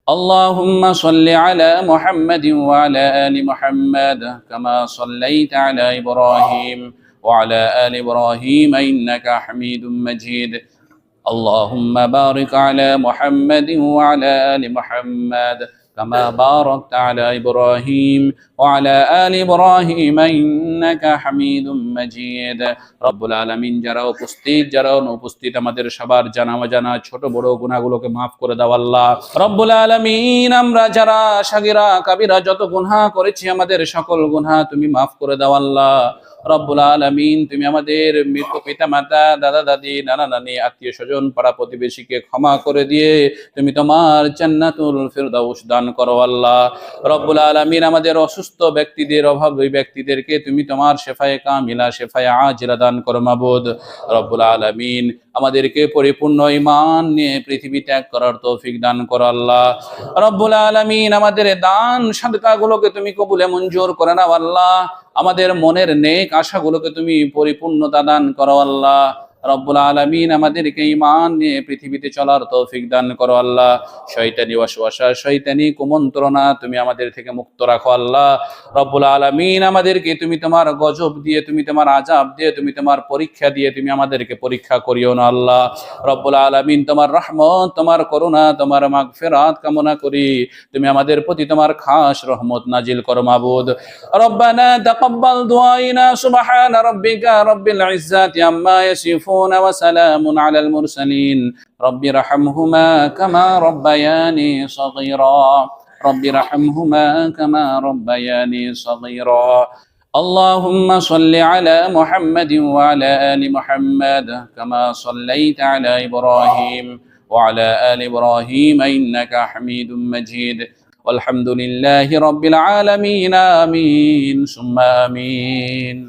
اللهم صل على محمد وعلى آل محمد كما صليت على إبراهيم وعلى آل إبراهيم إنك حميد مجيد اللهم بارك على محمد وعلى آل محمد كما باركت على إبراهيم وعلى آل إبراهيم إنك حميد مجيد رب العالمين যারা উপস্থিত যারা অনুপস্থিত আমাদের সবার জানা অজানা ছোট বড় গুনাহগুলোকে maaf করে দাও আল্লাহ রব্বুল আলামিন আমরা যারা সাগীরা কাবীরা যত গুনাহ করেছি আমাদের সকল গুনাহ তুমি maaf করে দাও আল্লাহ রব্বুল আলামিন তুমি আমাদের মৃত পিতামাতা দাদা দাদি নানা নানি আত্মীয় স্বজন পাড়া প্রতিবেশীকে ক্ষমা করে দিয়ে তুমি তোমার জান্নাতুল ফিরদাউস দান করো আল্লাহ রব্বুল আলামিন আমাদের অসুস্থ ব্যক্তিদের অভাবী ব্যক্তিদেরকে তুমি তোমার শেফায়ে কামিলা শেফায়ে আজিলা দান করো মাবুদ রব্বুল আলামিন আমাদেরকে পরিপূর্ণ ঈমান নিয়ে পৃথিবী ত্যাগ করার তৌফিক দান করো আল্লাহ রব্বুল আলামিন আমাদের দান সাদকাগুলোকে তুমি কবুলে মঞ্জুর করে নাও আল্লাহ আমাদের মনের নেক আশাগুলোকে তুমি পরিপূর্ণতা দান করো আল্লাহ রব্বুল আলামিন আমাদেরকে ঈমান নিয়ে পৃথিবীতে চলার তৌফিক দান করো আল্লাহ শয়তানি ওয়াসওয়াসা শয়তানি কুমন্ত্রণা তুমি আমাদের থেকে মুক্ত রাখো আল্লাহ রব্বুল আলামিন আমাদেরকে তুমি তোমার গজব দিয়ে তুমি তোমার আযাব দিয়ে তুমি তোমার পরীক্ষা দিয়ে তুমি আমাদেরকে পরীক্ষা করিও না আল্লাহ রব্বুল আলামিন তোমার রহমত তোমার করুণা তোমার মাগফিরাত কামনা করি তুমি আমাদের প্রতি তোমার খাস রহমত নাজিল করো মাবুদ রব্বানা তাকাব্বাল দুআইনা সুবহানা রাব্বিকা রাব্বিল ইজ্জাতি আম্মা ইয়াসিফুন وسلام على المرسلين رب ارحمهما كما ربياني صغيرا رب ارحمهما كما ربياني صغيرا اللهم صل على محمد وعلى آل محمد كما صليت على إبراهيم وعلى آل إبراهيم إنك حميد مجيد والحمد لله رب العالمين آمين ثم آمين